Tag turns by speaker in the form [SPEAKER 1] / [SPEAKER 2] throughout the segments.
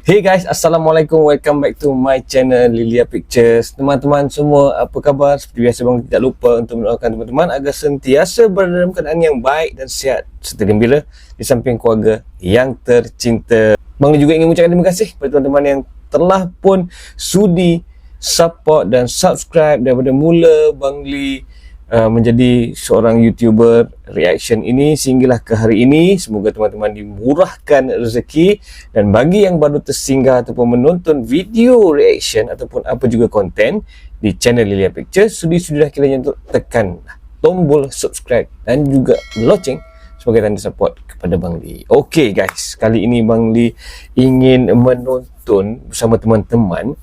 [SPEAKER 1] Hey guys, Assalamualaikum. Welcome back to my channel Lilia Pictures. Teman-teman semua, apa khabar? Seperti biasa, Bang tidak lupa untuk mendoakan teman-teman agar sentiasa berada dalam keadaan yang baik dan sihat serta gembira di samping keluarga yang tercinta. Bang juga ingin mengucapkan terima kasih kepada teman-teman yang telah pun sudi support dan subscribe daripada mula Bang Li menjadi seorang YouTuber reaction ini sehinggalah ke hari ini. Semoga teman-teman dimurahkan rezeki, dan bagi yang baru tersinggah ataupun menonton video reaction ataupun apa juga konten di channel Lilia Pictures, sudi-sudilah kiranya untuk tekan tombol subscribe dan juga loceng sebagai tanda support kepada Bang Li. Okey guys, kali ini Bang Li ingin menonton bersama teman-teman.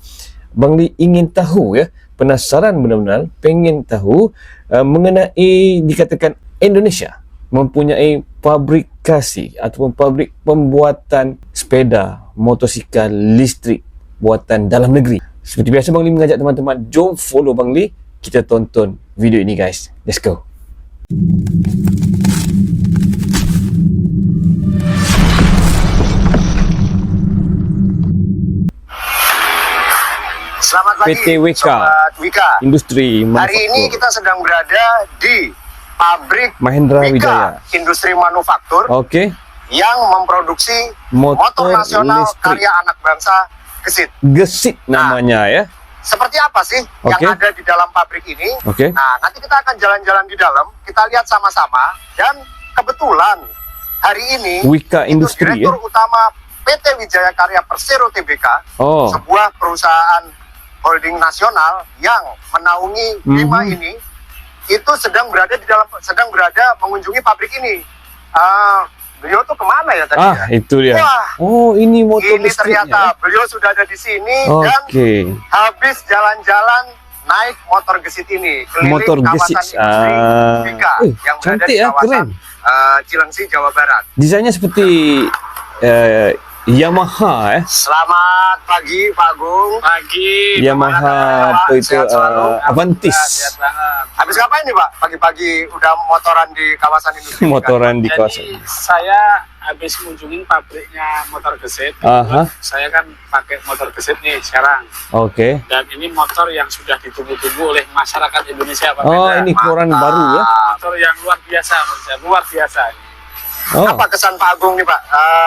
[SPEAKER 1] Bang Li ingin tahu penasaran benar-benar, pengen tahu mengenai dikatakan Indonesia mempunyai pabrikasi ataupun pabrik pembuatan sepeda motosikal listrik buatan dalam negeri. Seperti biasa, Bang Li mengajak teman-teman, jom follow Bang Li, kita tonton video ini guys. Let's go.
[SPEAKER 2] Selamat pagi,
[SPEAKER 1] PT WK,
[SPEAKER 2] Sobat Wika.
[SPEAKER 1] Industri
[SPEAKER 2] Hari ini kita sedang berada di pabrik
[SPEAKER 1] Mahendra
[SPEAKER 2] Wika,
[SPEAKER 1] Wijaya
[SPEAKER 2] Industri Manufaktur
[SPEAKER 1] Oke,
[SPEAKER 2] yang memproduksi
[SPEAKER 1] motor
[SPEAKER 2] motor nasional
[SPEAKER 1] listrik
[SPEAKER 2] karya anak bangsa Gesit.
[SPEAKER 1] Gesit namanya ya.
[SPEAKER 2] Seperti apa sih yang
[SPEAKER 1] Oke.
[SPEAKER 2] ada di dalam pabrik ini?
[SPEAKER 1] Oke.
[SPEAKER 2] Nah, nanti kita akan jalan-jalan di dalam, kita lihat sama-sama. Dan kebetulan hari ini
[SPEAKER 1] Wika
[SPEAKER 2] itu
[SPEAKER 1] Industri
[SPEAKER 2] Direktur Utama PT Wijaya Karya Persero Tbk,
[SPEAKER 1] Oh,
[SPEAKER 2] sebuah perusahaan holding nasional yang menaungi Bima ini, itu sedang berada mengunjungi pabrik ini. Beliau tuh kemana ya tadi?
[SPEAKER 1] itu dia.
[SPEAKER 2] Wah,
[SPEAKER 1] Oh, ini motor
[SPEAKER 2] ini
[SPEAKER 1] listriknya.
[SPEAKER 2] ternyata beliau sudah ada di sini dan
[SPEAKER 1] Oke.
[SPEAKER 2] habis jalan-jalan naik motor gesit ini keliling
[SPEAKER 1] Motor
[SPEAKER 2] kawasan
[SPEAKER 1] gesit.
[SPEAKER 2] industri Wika yang berada
[SPEAKER 1] Cantik
[SPEAKER 2] di
[SPEAKER 1] ya,
[SPEAKER 2] kawasan
[SPEAKER 1] keren.
[SPEAKER 2] Cilengsi, Jawa Barat.
[SPEAKER 1] Desainnya seperti Yamaha
[SPEAKER 2] Selamat pagi Pak Agung.
[SPEAKER 3] Pagi.
[SPEAKER 1] Yamaha apa itu
[SPEAKER 2] Sehat selalu.
[SPEAKER 1] Avantis.
[SPEAKER 3] Sehat banget.
[SPEAKER 2] Habis ngapain nih Pak? Pagi-pagi udah motoran di kawasan industri Wika?
[SPEAKER 1] Motoran di
[SPEAKER 3] Jadi
[SPEAKER 1] kawasan.
[SPEAKER 3] saya habis kunjungin pabriknya motor gesit.
[SPEAKER 1] Aha.
[SPEAKER 3] Saya kan pakai motor gesit nih sekarang.
[SPEAKER 1] Oke.
[SPEAKER 3] Dan ini motor yang sudah ditunggu-tunggu oleh masyarakat Indonesia, Pak
[SPEAKER 1] Oh,
[SPEAKER 3] Mendra.
[SPEAKER 1] ini keluaran baru ya.
[SPEAKER 3] Motor yang luar biasa, menurut saya. Luar biasa.
[SPEAKER 1] Oh.
[SPEAKER 2] Apa kesan Pak Agung nih Pak?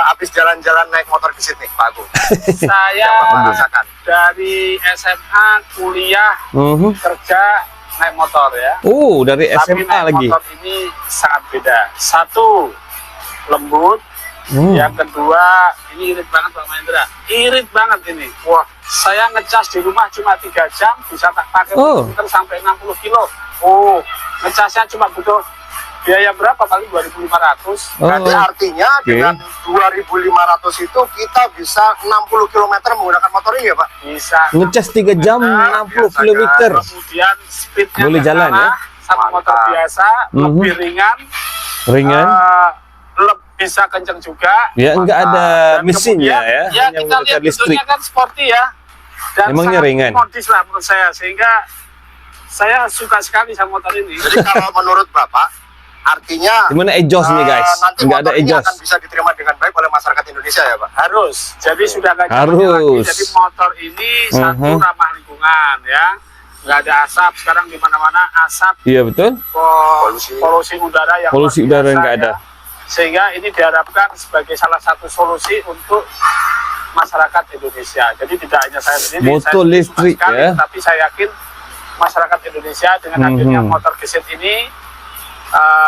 [SPEAKER 2] Habis jalan-jalan naik motor gesit nih Pak Agung.
[SPEAKER 3] Saya
[SPEAKER 2] Bapak rasakan.
[SPEAKER 3] dari SMA, kuliah,
[SPEAKER 1] Mhm.
[SPEAKER 3] kerja, naik motor ya.
[SPEAKER 1] Oh, dari
[SPEAKER 3] Tapi
[SPEAKER 1] SMA
[SPEAKER 3] naik
[SPEAKER 1] lagi.
[SPEAKER 3] motor ini sangat beda. Satu, lembut.
[SPEAKER 1] Hmm.
[SPEAKER 3] Yang kedua, ini irit banget Pak Mahendra. Irit banget ini. Wah, saya ngecas di rumah cuma 3 jam, bisa tak pakai
[SPEAKER 1] Oh.
[SPEAKER 3] motor sampai 60 kilo. Oh, ngecasnya cuma butuh biaya berapa? Paling 2.500.
[SPEAKER 1] Oh.
[SPEAKER 2] Berarti artinya
[SPEAKER 1] Oke.
[SPEAKER 2] dengan 2.500 itu kita bisa 60 km menggunakan motor ini ya Pak?
[SPEAKER 3] Bisa.
[SPEAKER 1] Ngecas 3 jam 60
[SPEAKER 2] biasa,
[SPEAKER 1] km.
[SPEAKER 3] Kemudian speednya
[SPEAKER 1] Boleh
[SPEAKER 3] nggak
[SPEAKER 1] jalan,
[SPEAKER 3] kalah sama motor
[SPEAKER 2] Mantap.
[SPEAKER 3] biasa,
[SPEAKER 1] Mhm.
[SPEAKER 3] lebih ringan,
[SPEAKER 1] Ringan.
[SPEAKER 3] bisa kenceng juga.
[SPEAKER 1] Ya, enggak ada
[SPEAKER 3] Dan
[SPEAKER 1] mesinnya
[SPEAKER 3] kemudian,
[SPEAKER 1] ya.
[SPEAKER 3] Ya,
[SPEAKER 1] Hanya
[SPEAKER 3] kita
[SPEAKER 1] menggunakan
[SPEAKER 3] lihat bentuknya kan sporty ya. Dan
[SPEAKER 1] Emangnya
[SPEAKER 3] sangat
[SPEAKER 1] ringan?
[SPEAKER 3] modis lah menurut saya, sehingga saya suka sekali sama motor ini.
[SPEAKER 2] Jadi kalau menurut Bapak, artinya
[SPEAKER 1] Gimana exhaust-nya guys?
[SPEAKER 2] nanti
[SPEAKER 1] Enggak ada
[SPEAKER 2] motor ini akan
[SPEAKER 1] exhaust.
[SPEAKER 2] bisa diterima dengan baik oleh masyarakat Indonesia ya Pak?
[SPEAKER 3] Harus. Jadi sudah nggak zamannya
[SPEAKER 1] Harus.
[SPEAKER 3] lagi. Jadi motor ini satu
[SPEAKER 1] Mhm.
[SPEAKER 3] ramah lingkungan ya. Nggak ada asap. Sekarang di mana-mana asap,
[SPEAKER 1] Iya betul.
[SPEAKER 2] Polusi.
[SPEAKER 3] polusi udara yang
[SPEAKER 1] Polusi
[SPEAKER 3] luar
[SPEAKER 1] udara
[SPEAKER 3] biasa,
[SPEAKER 1] nggak ada.
[SPEAKER 3] ya. Sehingga ini diharapkan sebagai salah satu solusi untuk masyarakat Indonesia. Jadi tidak hanya saya sendiri,
[SPEAKER 1] Motor
[SPEAKER 3] saya suka
[SPEAKER 1] listrik,
[SPEAKER 3] sekali,
[SPEAKER 1] ya.
[SPEAKER 3] tapi saya yakin masyarakat Indonesia dengan adanya
[SPEAKER 1] Mhm.
[SPEAKER 3] motor gesit ini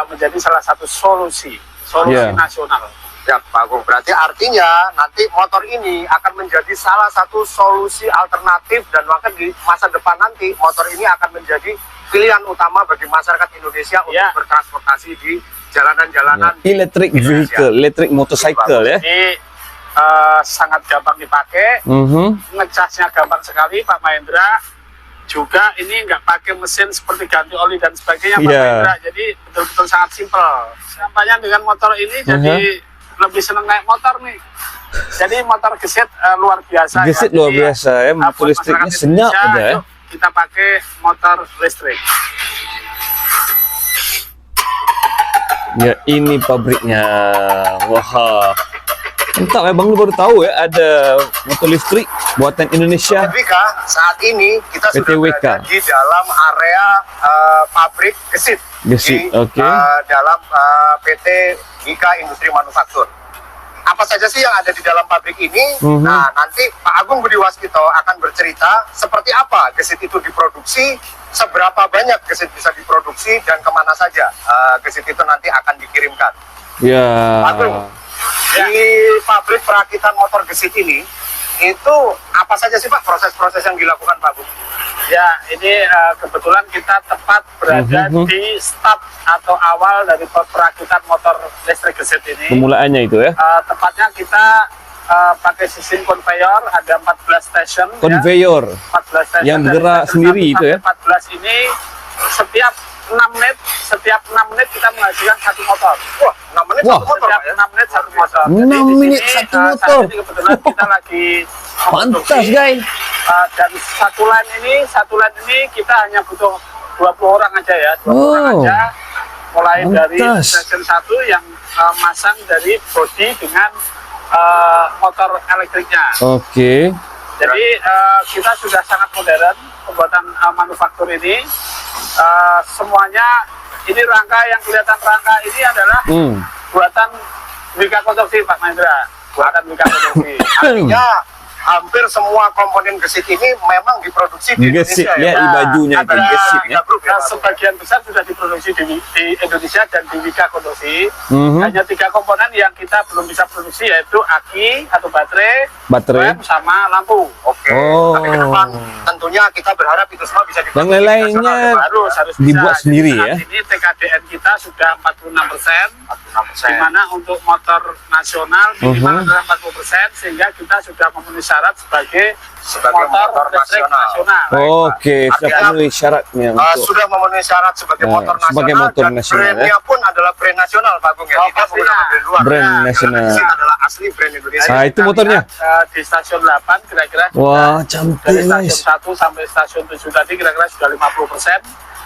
[SPEAKER 3] menjadi salah satu solusi
[SPEAKER 1] Ya.
[SPEAKER 3] nasional.
[SPEAKER 2] Ya Pak Agung, berarti artinya nanti motor ini akan menjadi salah satu solusi alternatif dan bahkan di masa depan nanti motor ini akan menjadi pilihan utama bagi masyarakat Indonesia untuk
[SPEAKER 3] Ya.
[SPEAKER 2] bertransportasi di jalanan-jalanan.
[SPEAKER 1] Electric vehicle, electric motorcycle ya.
[SPEAKER 3] Ini sangat gampang dipakai,
[SPEAKER 1] Mhm.
[SPEAKER 3] ngecasnya gampang sekali Pak Mahendra. Juga ini nggak pakai mesin seperti ganti oli dan sebagainya Pak
[SPEAKER 1] Iya.
[SPEAKER 3] Mahendra. Jadi betul-betul sangat simpel. Sampainya dengan motor ini jadi lebih seneng naik motor nih. Jadi motor gesit luar biasa.
[SPEAKER 1] Gesit
[SPEAKER 3] ya.
[SPEAKER 1] luar
[SPEAKER 3] Jadi,
[SPEAKER 1] biasa ya. Motor
[SPEAKER 3] buat
[SPEAKER 1] listriknya
[SPEAKER 3] masyarakat
[SPEAKER 1] senyap
[SPEAKER 3] Indonesia,
[SPEAKER 1] aja ya.
[SPEAKER 3] yuk kita pakai motor listrik.
[SPEAKER 1] Ya, ini pabriknya. Wah. Mantap ya, Bang Lu baru tahu ya ada motor listrik buatan Indonesia.
[SPEAKER 2] PT Wika, saat ini kita
[SPEAKER 1] PT
[SPEAKER 2] sudah
[SPEAKER 1] Wika.
[SPEAKER 2] berada di dalam area pabrik gesit.
[SPEAKER 1] Gesit,
[SPEAKER 2] Di,
[SPEAKER 1] oke.
[SPEAKER 2] dalam PT Wika Industri Manufaktur. Apa saja sih yang ada di dalam pabrik ini? Nah, nanti Pak Agung Budi Waskito akan bercerita seperti apa gesit itu diproduksi, seberapa banyak gesit bisa diproduksi, dan kemana saja gesit itu nanti akan dikirimkan.
[SPEAKER 1] Ya.
[SPEAKER 2] Pak Agung, di pabrik perakitan motor gesit ini, itu apa saja sih Pak proses-proses yang dilakukan Pak Agung?
[SPEAKER 3] Ya, ini kebetulan kita tepat berada di start atau awal dari perakitan motor listrik gesit ini.
[SPEAKER 1] Pemulaannya itu ya.
[SPEAKER 3] Tepatnya kita pakai sistem conveyor, ada 14 station.
[SPEAKER 1] Konveyor.
[SPEAKER 3] Ya, 14 station
[SPEAKER 1] Yang
[SPEAKER 3] dari
[SPEAKER 1] bergerak
[SPEAKER 3] station
[SPEAKER 1] sendiri
[SPEAKER 3] 1
[SPEAKER 1] itu ya?
[SPEAKER 3] sampai 14 ini setiap 6 menit kita menghasilkan satu motor.
[SPEAKER 2] Wah, 6 menit
[SPEAKER 1] Wah.
[SPEAKER 2] satu motor
[SPEAKER 3] Setiap
[SPEAKER 2] Pak ya?
[SPEAKER 3] 6 menit satu motor.
[SPEAKER 1] 6
[SPEAKER 3] Jadi di
[SPEAKER 1] menit
[SPEAKER 3] sini,
[SPEAKER 1] satu
[SPEAKER 3] saat
[SPEAKER 1] motor.
[SPEAKER 3] ini kebetulan kita lagi
[SPEAKER 1] Pantas, guys.
[SPEAKER 3] dan satu line ini kita hanya butuh 20 orang aja ya, 20 orang
[SPEAKER 1] Oh.
[SPEAKER 3] aja. Mulai dari
[SPEAKER 1] Pantas.
[SPEAKER 3] section 1 yang masang dari bodi dengan motor elektriknya.
[SPEAKER 1] Oke.
[SPEAKER 3] Jadi kita sudah sangat modern pembuatan manufaktur ini. Semuanya ini rangka yang kelihatan rangka ini adalah buatan Wika Konstruksi Pak Mahendra. Buatan Wika Konstruksi.
[SPEAKER 2] Artinya hampir semua komponen gesit ini memang diproduksi di
[SPEAKER 1] Gesit,
[SPEAKER 2] Indonesia
[SPEAKER 1] lihat
[SPEAKER 2] ya.
[SPEAKER 1] di bajunya itu,
[SPEAKER 3] Ada
[SPEAKER 1] gesit ya.
[SPEAKER 2] Wika Group ya,
[SPEAKER 3] Nah,
[SPEAKER 2] Pak?
[SPEAKER 3] sebagian besar sudah diproduksi di Indonesia dan di Wika Konstruksi.
[SPEAKER 1] Mhm.
[SPEAKER 3] Hanya 3 komponen yang kita belum bisa produksi, yaitu aki atau baterai,
[SPEAKER 1] Baterai.
[SPEAKER 3] rem, sama lampu.
[SPEAKER 2] Oke,
[SPEAKER 1] Oh.
[SPEAKER 2] tapi ke depan tentunya kita berharap itu semua bisa diproduksi
[SPEAKER 1] Yang lainnya
[SPEAKER 2] nasional ya, Pak?
[SPEAKER 3] Harus
[SPEAKER 1] dibuat
[SPEAKER 3] bisa.
[SPEAKER 1] sendiri
[SPEAKER 3] Jadi
[SPEAKER 1] ya?
[SPEAKER 3] saat ini TKDN kita sudah 46%,
[SPEAKER 2] 46%.
[SPEAKER 3] di mana untuk motor nasional minimal adalah 40%, sehingga kita sudah memenuhi syarat sebagai motor listrik nasional.
[SPEAKER 1] Oke, sudah
[SPEAKER 2] Artinya,
[SPEAKER 1] memenuhi syaratnya untuk
[SPEAKER 2] sudah memenuhi syarat sebagai
[SPEAKER 1] Nah,
[SPEAKER 2] motor
[SPEAKER 1] sebagai
[SPEAKER 2] nasional,
[SPEAKER 1] motor
[SPEAKER 2] dan
[SPEAKER 1] nasional,
[SPEAKER 2] brandnya
[SPEAKER 1] ya.
[SPEAKER 2] pun adalah brand nasional Pak Agung ya,
[SPEAKER 3] Oh,
[SPEAKER 2] tidak
[SPEAKER 3] pastinya.
[SPEAKER 2] menggunakan brand luar.
[SPEAKER 1] Brand
[SPEAKER 2] Ya,
[SPEAKER 1] nasional.
[SPEAKER 2] karena gesit adalah asli brand Indonesia.
[SPEAKER 1] Ah, itu
[SPEAKER 3] Kita
[SPEAKER 1] motornya.
[SPEAKER 3] lihat, di stasiun 8 kira-kira
[SPEAKER 1] Wah,
[SPEAKER 3] sudah-
[SPEAKER 1] cantik,
[SPEAKER 3] dari stasiun
[SPEAKER 1] guys.
[SPEAKER 3] 1 sampai stasiun 7 tadi kira-kira sudah 50%.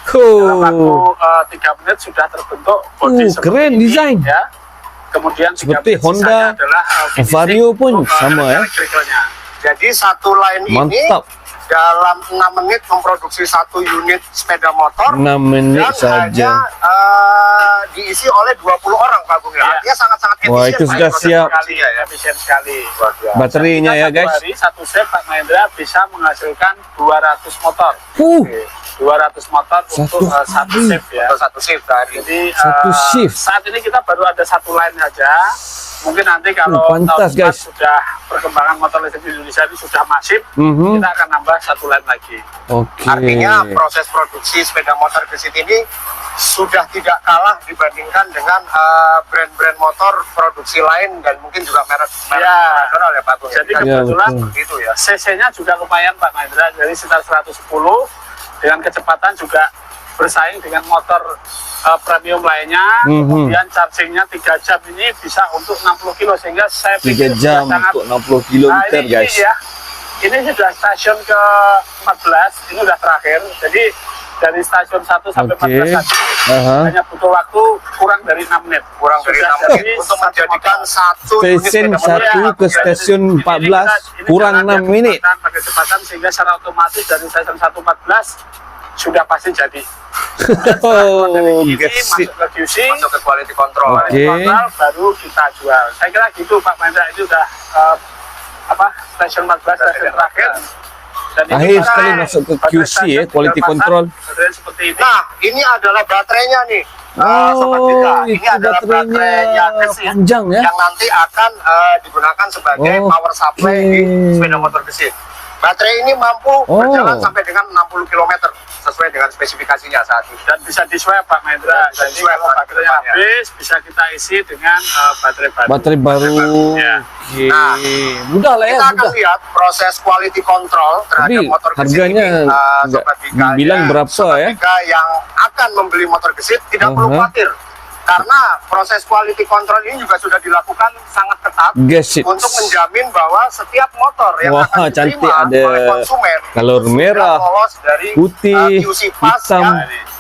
[SPEAKER 3] Dalam waktu 3 menit sudah terbentuk bodi seperti
[SPEAKER 1] keren
[SPEAKER 3] ini,
[SPEAKER 1] desain.
[SPEAKER 3] ya. Kemudian 3
[SPEAKER 1] Seperti
[SPEAKER 3] menit
[SPEAKER 1] Honda,
[SPEAKER 3] sisanya adalah finishing
[SPEAKER 1] Vario pun
[SPEAKER 3] untuk,
[SPEAKER 1] sama ya.
[SPEAKER 3] elektrikalnya.
[SPEAKER 2] Jadi satu line ini
[SPEAKER 1] Mantap.
[SPEAKER 2] dalam 6 menit memproduksi 1 unit sepeda motor
[SPEAKER 1] 6 menit
[SPEAKER 2] dan
[SPEAKER 1] saja.
[SPEAKER 2] hanya diisi oleh 20 orang Pak Agung ya.
[SPEAKER 3] Iya.
[SPEAKER 2] Artinya sangat-sangat efisien.
[SPEAKER 1] Wah, itu
[SPEAKER 2] Pak,
[SPEAKER 1] sudah
[SPEAKER 2] proses
[SPEAKER 1] siap.
[SPEAKER 2] produksinya ya.
[SPEAKER 3] Efisien sekali.
[SPEAKER 2] Luar biasa.
[SPEAKER 1] Baterainya ya,
[SPEAKER 3] Satu
[SPEAKER 1] guys.
[SPEAKER 3] hari satu shift Pak Mahendra bisa menghasilkan 200 motor. 200 motor
[SPEAKER 1] Satu
[SPEAKER 3] untuk satu
[SPEAKER 1] hari.
[SPEAKER 3] shift ya.
[SPEAKER 2] Untuk satu shift tadi.
[SPEAKER 3] Jadi
[SPEAKER 1] Satu shift.
[SPEAKER 3] saat ini kita baru ada satu line saja. Mungkin nanti kalau
[SPEAKER 1] pantas,
[SPEAKER 3] tahun depan
[SPEAKER 1] guys.
[SPEAKER 3] sudah perkembangan motor listrik di Indonesia ini sudah masif, kita akan nambah satu line lagi.
[SPEAKER 1] Oke.
[SPEAKER 2] Artinya proses produksi sepeda motor gesit ini sudah tidak kalah dibandingkan dengan brand-brand motor produksi lain dan mungkin juga merek
[SPEAKER 3] Ya.
[SPEAKER 2] nasional ya Pak Agung.
[SPEAKER 3] Jadi
[SPEAKER 1] Ya,
[SPEAKER 3] kebetulan
[SPEAKER 1] betul.
[SPEAKER 2] seperti itu ya.
[SPEAKER 3] CC-nya juga lumayan Pak Mahendra, dari sekitar 110 dengan kecepatan juga bersaing dengan motor premium lainnya. Kemudian chargingnya 3 jam ini bisa untuk 60 kilo, sehingga saya
[SPEAKER 1] 3
[SPEAKER 3] pikir
[SPEAKER 1] jam
[SPEAKER 3] sudah sangat.
[SPEAKER 1] untuk 60 kilometer,
[SPEAKER 3] ini
[SPEAKER 1] guys.
[SPEAKER 3] ya, ini sudah stasiun ke 14, ini sudah terakhir. Jadi dari stasiun 1 sampai
[SPEAKER 1] Oke.
[SPEAKER 3] 14 tadi hanya butuh waktu kurang dari 6 menit.
[SPEAKER 2] Kurang dari
[SPEAKER 3] Sudah
[SPEAKER 2] 6 menit
[SPEAKER 3] jadi
[SPEAKER 2] untuk
[SPEAKER 3] satu
[SPEAKER 2] menjadikan
[SPEAKER 3] motor.
[SPEAKER 2] satu unit
[SPEAKER 1] Stasiun
[SPEAKER 2] sepeda motor.
[SPEAKER 1] 1 ke
[SPEAKER 3] Ya,
[SPEAKER 1] stasiun
[SPEAKER 3] jadi
[SPEAKER 1] 14
[SPEAKER 3] ini
[SPEAKER 1] kurang
[SPEAKER 3] jalan
[SPEAKER 1] 6
[SPEAKER 3] yang
[SPEAKER 1] menit.
[SPEAKER 3] pakai kecepatan, sehingga secara otomatis dari stasiun 114 sudah pasti jadi.
[SPEAKER 1] Oh,
[SPEAKER 3] Ini
[SPEAKER 1] gesit.
[SPEAKER 3] masuk ke QC,
[SPEAKER 2] Masuk ke quality control.
[SPEAKER 1] Oke.
[SPEAKER 3] total baru kita jual. Saya kira gitu Pak Mahendra, ini sudah stasiun 14 stasiun terakhir. Dan ini
[SPEAKER 1] Akhir
[SPEAKER 3] kita
[SPEAKER 1] sekali masuk ke
[SPEAKER 3] baterai
[SPEAKER 1] QC
[SPEAKER 3] stasiun
[SPEAKER 1] ya,
[SPEAKER 3] tinggal
[SPEAKER 1] quality
[SPEAKER 3] pasang
[SPEAKER 1] control.
[SPEAKER 3] baterai seperti ini.
[SPEAKER 2] Nah, ini adalah baterainya nih. Sobat
[SPEAKER 1] Oh,
[SPEAKER 2] Vika. Ini
[SPEAKER 1] itu
[SPEAKER 2] adalah
[SPEAKER 1] baterainya
[SPEAKER 2] baterainya gesit
[SPEAKER 1] panjang ya.
[SPEAKER 2] yang nanti akan digunakan sebagai power supply di sepeda motor gesit. Baterai ini mampu berjalan sampai dengan 60 km sesuai dengan spesifikasinya saat ini.
[SPEAKER 3] Dan bisa diswap Pak Mahendra.
[SPEAKER 2] Bisa
[SPEAKER 3] Jadi
[SPEAKER 2] diswap
[SPEAKER 3] kalau baterainya
[SPEAKER 2] depannya.
[SPEAKER 3] habis, bisa kita isi dengan baterai baru.
[SPEAKER 1] Baterai baru.
[SPEAKER 3] Ya.
[SPEAKER 1] Oke.
[SPEAKER 2] Nah,
[SPEAKER 1] Mudah lah ya,
[SPEAKER 2] Kita akan
[SPEAKER 1] mudah.
[SPEAKER 2] lihat proses quality control terhadap
[SPEAKER 1] Tapi
[SPEAKER 2] motor gesit
[SPEAKER 1] harganya
[SPEAKER 2] ini,
[SPEAKER 1] nggak
[SPEAKER 2] Sobat Vika.
[SPEAKER 1] bilang berapa
[SPEAKER 2] Sobat
[SPEAKER 1] ya?
[SPEAKER 2] Vika yang akan membeli motor gesit tidak perlu khawatir. Karena proses quality control ini juga sudah dilakukan sangat ketat
[SPEAKER 1] Gesit.
[SPEAKER 2] untuk menjamin bahwa setiap motor yang
[SPEAKER 1] Wah,
[SPEAKER 2] akan
[SPEAKER 1] cantik,
[SPEAKER 2] diterima
[SPEAKER 1] ada
[SPEAKER 2] oleh konsumen
[SPEAKER 1] color
[SPEAKER 2] sudah
[SPEAKER 1] merah,
[SPEAKER 2] lolos dari
[SPEAKER 1] putih,
[SPEAKER 2] QC Pass
[SPEAKER 1] hitam.
[SPEAKER 2] yang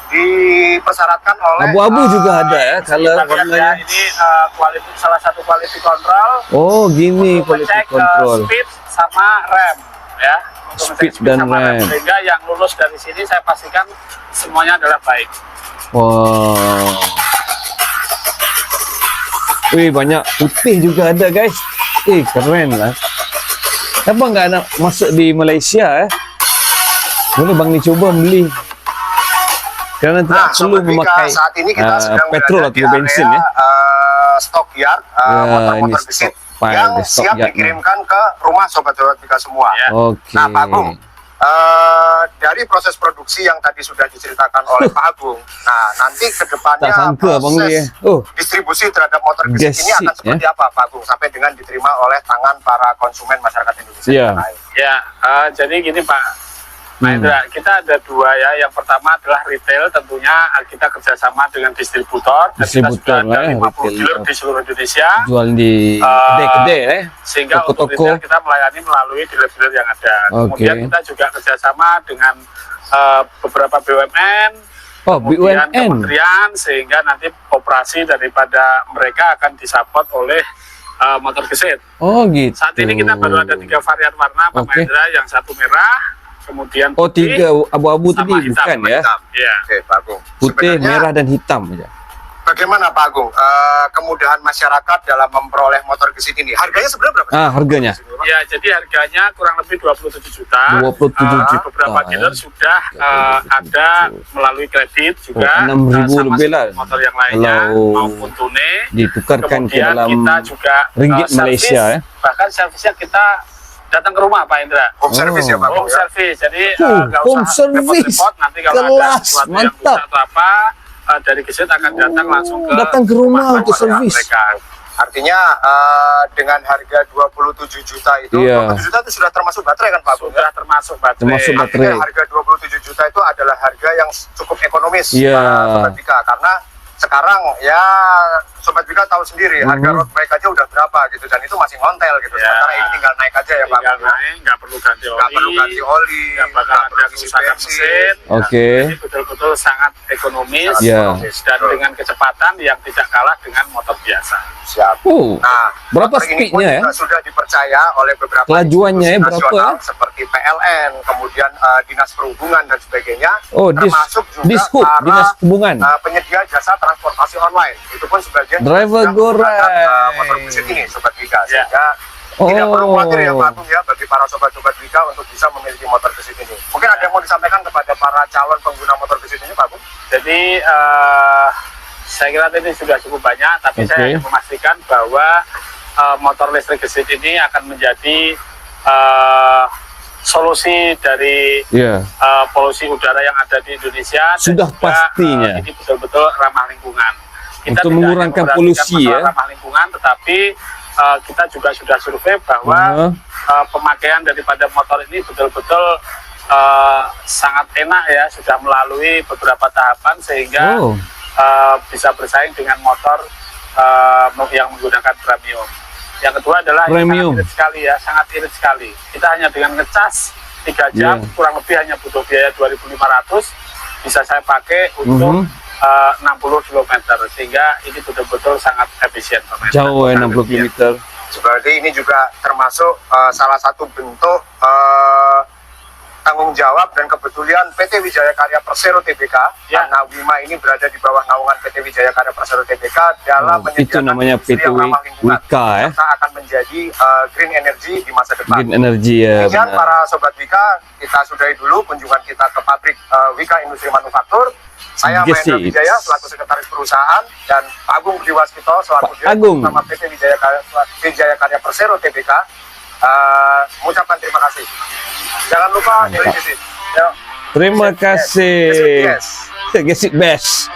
[SPEAKER 2] dipersyaratkan oleh
[SPEAKER 1] Abu-abu juga ada ya, color
[SPEAKER 3] Kita lihat ya,
[SPEAKER 1] warnanya.
[SPEAKER 3] ini salah satu quality control
[SPEAKER 1] Oh, gini
[SPEAKER 3] untuk
[SPEAKER 1] quality
[SPEAKER 3] ngecek
[SPEAKER 1] control.
[SPEAKER 3] speed sama RAM ya. Untuk
[SPEAKER 1] Speed
[SPEAKER 3] ngecek
[SPEAKER 1] dan
[SPEAKER 3] sama
[SPEAKER 1] RAM.
[SPEAKER 3] Sehingga yang lulus dari sini saya pastikan semuanya adalah baik.
[SPEAKER 1] Wow. Wih, banyak putih juga ada guys. Keren lah. Kenapa nggak nak masuk di Malaysia Boleh bang ni cuba beli. Kerana tidak perlu
[SPEAKER 2] Sobat Wika,
[SPEAKER 1] memakai
[SPEAKER 2] saat ini kita sedang
[SPEAKER 1] petrol
[SPEAKER 2] berada
[SPEAKER 1] atau
[SPEAKER 2] di
[SPEAKER 1] bensin
[SPEAKER 2] area,
[SPEAKER 1] ya.
[SPEAKER 2] stock yard
[SPEAKER 1] Ya,
[SPEAKER 2] motor-motor
[SPEAKER 1] ini
[SPEAKER 2] gesit
[SPEAKER 1] stock file
[SPEAKER 2] yang
[SPEAKER 1] di stock
[SPEAKER 2] siap
[SPEAKER 1] yard nih.
[SPEAKER 2] dikirimkan ke rumah Sobat Wika semua.
[SPEAKER 3] Ya.
[SPEAKER 1] Oke.
[SPEAKER 2] Nah, Pak Agung, dari proses produksi yang tadi sudah diceritakan oleh Pak Agung, nah nanti ke depannya
[SPEAKER 1] Tak sangka Bang Lee,
[SPEAKER 2] proses distribusi terhadap motor gesit ini
[SPEAKER 1] Gesit,
[SPEAKER 2] akan seperti apa Pak Agung sampai dengan diterima oleh tangan para konsumen masyarakat Indonesia
[SPEAKER 1] Ya.
[SPEAKER 2] yang lain?
[SPEAKER 3] Ya, jadi gini Pak Mahendra, kita ada dua ya. Yang pertama adalah retail, tentunya kita kerjasama dengan distributor. Dan kita
[SPEAKER 1] Distributor
[SPEAKER 3] sudah ada
[SPEAKER 1] lah,
[SPEAKER 3] 50
[SPEAKER 1] retail.
[SPEAKER 3] dealer di seluruh Indonesia.
[SPEAKER 1] Jual di kedai-kedai
[SPEAKER 3] Sehingga untuk
[SPEAKER 1] toko-toko.
[SPEAKER 3] retail kita melayani melalui dealer-dealer yang ada.
[SPEAKER 1] Oke.
[SPEAKER 3] Kemudian kita juga kerjasama dengan beberapa BUMN,
[SPEAKER 1] Oh,
[SPEAKER 3] kemudian
[SPEAKER 1] BUMN.
[SPEAKER 3] kementerian, sehingga nanti operasi daripada mereka akan disupport oleh motor gesit.
[SPEAKER 1] Oh gitu.
[SPEAKER 3] Saat ini kita baru ada 3 varian warna, Pak
[SPEAKER 1] Oke.
[SPEAKER 3] Mahendra. Yang satu merah, kemudian
[SPEAKER 1] Oh,
[SPEAKER 3] putih,
[SPEAKER 1] 3 abu-abu
[SPEAKER 3] sama
[SPEAKER 1] tadi
[SPEAKER 3] hitam,
[SPEAKER 1] bukan
[SPEAKER 3] sama
[SPEAKER 1] ya.
[SPEAKER 2] Hitam.
[SPEAKER 3] Iya.
[SPEAKER 2] Oke, Pak Agung.
[SPEAKER 1] Putih,
[SPEAKER 2] Sebenarnya,
[SPEAKER 1] merah dan hitam aja.
[SPEAKER 2] bagaimana Pak Agung kemudahan masyarakat dalam memperoleh motor gesit ini? Harganya sebenarnya berapa?
[SPEAKER 1] Harganya
[SPEAKER 3] Ya, jadi harganya kurang lebih 27 juta.
[SPEAKER 1] 27
[SPEAKER 3] Di
[SPEAKER 1] juta,
[SPEAKER 3] beberapa dealer sudah ada melalui kredit juga.
[SPEAKER 1] 6.000
[SPEAKER 3] sama
[SPEAKER 1] lebih lah.
[SPEAKER 3] motor yang lainnya
[SPEAKER 1] Kalau
[SPEAKER 3] maupun tunai.
[SPEAKER 1] ditukarkan ke
[SPEAKER 3] Kemudian
[SPEAKER 1] dalam
[SPEAKER 3] kita juga
[SPEAKER 1] ringgit
[SPEAKER 3] servis,
[SPEAKER 1] Malaysia ya.
[SPEAKER 3] Bahkan servisnya kita datang ke rumah Pak Indra.
[SPEAKER 2] Home service ya Pak Agung?
[SPEAKER 3] Home service, jadi nggak
[SPEAKER 1] home
[SPEAKER 3] usah
[SPEAKER 1] service.
[SPEAKER 3] repot-repot. Nanti kalau ada
[SPEAKER 1] Kelas,
[SPEAKER 3] sesuatu yang
[SPEAKER 1] mantap.
[SPEAKER 3] rusak atau apa, dari gesit akan datang langsung ke
[SPEAKER 1] datang ke rumah untuk servis.
[SPEAKER 3] mereka.
[SPEAKER 2] Artinya dengan harga 27 juta itu,
[SPEAKER 1] Iya.
[SPEAKER 2] 27 juta itu sudah termasuk baterai kan Pak Agung?
[SPEAKER 3] Sudah termasuk baterai.
[SPEAKER 1] Termasuk baterai.
[SPEAKER 2] Artinya harga 27 juta itu adalah harga yang cukup ekonomis
[SPEAKER 1] Iya.
[SPEAKER 2] Sobat Wika, karena sekarang ya Sobat Wika tahu sendiri harga road bike aja udah berapa gitu, dan itu masih ngontel gitu.
[SPEAKER 3] Ya.
[SPEAKER 2] Sementara ini tinggal naik aja ya Pak
[SPEAKER 3] Tinggal
[SPEAKER 2] Agung.
[SPEAKER 3] naik, nggak perlu ganti oli.
[SPEAKER 2] Nggak perlu ganti oli,
[SPEAKER 3] Nggak bakal
[SPEAKER 2] nggak
[SPEAKER 3] ada
[SPEAKER 2] perlu isi
[SPEAKER 3] kerusakan
[SPEAKER 2] bensin.
[SPEAKER 3] mesin.
[SPEAKER 1] Oke.
[SPEAKER 3] Jadi betul-betul sangat ekonomis,
[SPEAKER 1] Ya.
[SPEAKER 3] dan dengan kecepatan yang tidak kalah dengan motor biasa.
[SPEAKER 2] Siap.
[SPEAKER 1] Oh,
[SPEAKER 2] Nah,
[SPEAKER 1] berapa
[SPEAKER 2] motor ini pun
[SPEAKER 1] speednya ya?
[SPEAKER 2] juga sudah dipercaya oleh beberapa
[SPEAKER 1] Kelajuannya
[SPEAKER 2] institusi
[SPEAKER 1] berapa
[SPEAKER 2] nasional
[SPEAKER 1] ya?
[SPEAKER 2] seperti PLN, kemudian Dinas Perhubungan dan sebagainya.
[SPEAKER 1] Oh,
[SPEAKER 2] termasuk juga
[SPEAKER 1] Dishub,
[SPEAKER 2] para
[SPEAKER 1] Dinas Perhubungan.
[SPEAKER 2] penyedia jasa transportasi online. Itu pun sebagian
[SPEAKER 1] Driver
[SPEAKER 2] sudah menggunakan,
[SPEAKER 1] goreng.
[SPEAKER 2] motor gesit ini, Sobat Wika.
[SPEAKER 3] Ya.
[SPEAKER 2] Sehingga tidak perlu
[SPEAKER 1] Oh.
[SPEAKER 2] khawatir ya Pak Agung ya, bagi para sobat-sobat Wika untuk bisa memiliki motor gesit ini. Mungkin ada yang mau disampaikan kepada para calon pengguna motor gesit ini Pak Agung?
[SPEAKER 3] Jadi saya kira ini sudah cukup banyak, tapi
[SPEAKER 1] Oke.
[SPEAKER 3] saya ingin memastikan bahwa motor listrik gesit ini akan menjadi solusi dari
[SPEAKER 1] Ya.
[SPEAKER 3] polusi udara yang ada di Indonesia. Dan
[SPEAKER 1] Sudah
[SPEAKER 3] juga,
[SPEAKER 1] pastinya.
[SPEAKER 3] ini betul-betul ramah lingkungan. Kita
[SPEAKER 1] Untuk
[SPEAKER 3] tidak hanya
[SPEAKER 1] mengurangkan
[SPEAKER 3] memperhatikan
[SPEAKER 1] polusi,
[SPEAKER 3] masalah
[SPEAKER 1] ya.
[SPEAKER 3] ramah lingkungan, tetapi kita juga sudah survei bahwa pemakaian daripada motor ini betul-betul sangat enak ya, sudah melalui beberapa tahapan sehingga
[SPEAKER 1] Oh.
[SPEAKER 3] bisa bersaing dengan motor yang menggunakan premium. Yang kedua adalah ini
[SPEAKER 1] Premium.
[SPEAKER 3] sangat irit sekali ya, sangat irit sekali. Kita hanya dengan ngecas 3 jam,
[SPEAKER 1] Yeah.
[SPEAKER 3] kurang lebih hanya butuh biaya 2.500, bisa saya pakai untuk 60 km, sehingga ini betul-betul sangat efisien. Pak.
[SPEAKER 1] Jauh ya 60 km.
[SPEAKER 2] Seperti ini juga termasuk salah satu bentuk tanggung jawab dan kepedulian PT Wijaya Karya Persero Tbk,
[SPEAKER 3] Ya.
[SPEAKER 2] karena Wima ini berada di bawah naungan PT Wijaya Karya Persero Tbk dalam
[SPEAKER 1] Oh, itu namanya
[SPEAKER 2] industri
[SPEAKER 1] PT
[SPEAKER 2] yang ramah lingkungan.
[SPEAKER 1] Wika ya.
[SPEAKER 2] Serta akan menjadi green energy di masa depan.
[SPEAKER 1] Green energy ya.
[SPEAKER 2] Demikian
[SPEAKER 1] benar.
[SPEAKER 2] para sobat Wika, kita sudahi dulu kunjungan kita ke pabrik Wika Industri Manufaktur. Saya
[SPEAKER 1] Gesit.
[SPEAKER 2] Mahendra Wijaya selaku sekretaris perusahaan, dan Pak Agung Budi Waskito selaku
[SPEAKER 1] Pak Agung.
[SPEAKER 2] Direktur Utama PT Wijaya Karya Persero Tbk mengucapkan terima kasih. Jangan lupa pilih Gesit. Yuk.
[SPEAKER 1] Terima
[SPEAKER 2] Gesit,
[SPEAKER 1] kasih.
[SPEAKER 2] yes.
[SPEAKER 1] Gesit best.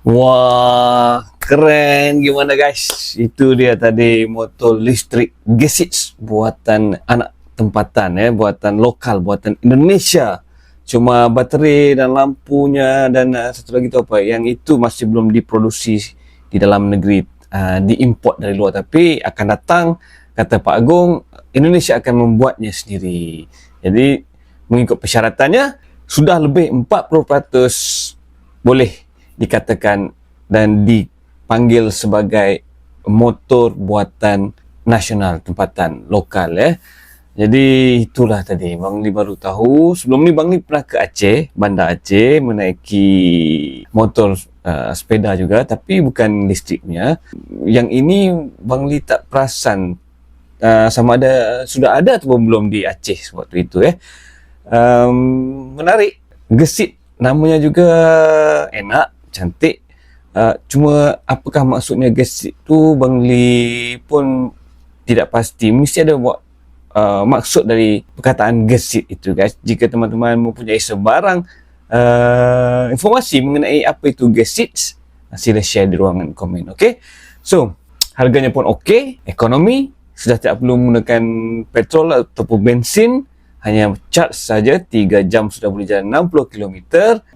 [SPEAKER 1] Wah, keren gimana guys? Itu dia tadi motor listrik Gesit buatan anak tempatan ya, buatan lokal, buatan Indonesia. Cuma baterai dan lampunya dan satu lagi tu apa? Yang itu masih belum diproduksi di dalam negeri, diimport dari luar, tapi akan datang, kata Pak Agung, Indonesia akan membuatnya sendiri. Jadi mengikut persyaratannya sudah lebih 40% boleh dikatakan dan dipanggil sebagai motor buatan nasional, tempatan lokal ya. Jadi itulah tadi Bang Li baru tahu. Sebelum ni Bang Li pernah ke Aceh, Bandar Aceh, menaiki motor sepeda juga, tapi bukan listriknya. Yang ini Bang Li tak perasan sama ada sudah ada atau belum di Aceh waktu itu ya. Menarik, gesit, namanya juga enak, cantik. Cuma apakah maksudnya gesit tu Bang Li pun tidak pasti. Mesti ada buat maksud dari perkataan gesit itu guys. Jika teman-teman mempunyai sebarang informasi mengenai apa itu gesit, sila share di ruangan komen. Okay, so harganya pun okey, ekonomi, sudah tidak perlu menggunakan petrol ataupun bensin, hanya charge saja 3 jam sudah boleh jalan 60 km.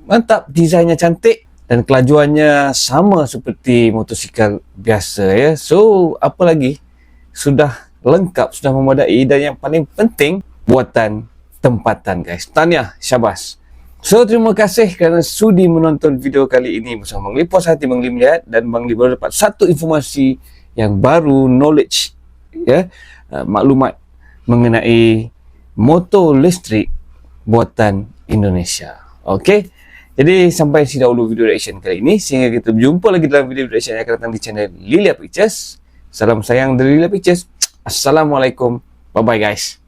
[SPEAKER 1] Mantap, desainnya cantik dan kelajuannya sama seperti motosikal biasa ya. So apa lagi, sudah lengkap, sudah memadai, dan yang paling penting buatan tempatan guys. Tahniah, syabas. So terima kasih kerana sudi menonton video kali ini bersama Bang Li. Puas hati Bang Li melihat, dan Bang Li baru dapat satu informasi yang baru, knowledge ya, maklumat mengenai motor listrik buatan Indonesia. Okey, jadi sampai sini dahulu video reaction kali ini. Sehingga kita berjumpa lagi dalam video reaction yang akan datang di channel Lilia Pictures. Salam sayang dari Lilia Pictures. Assalamualaikum. Bye bye guys.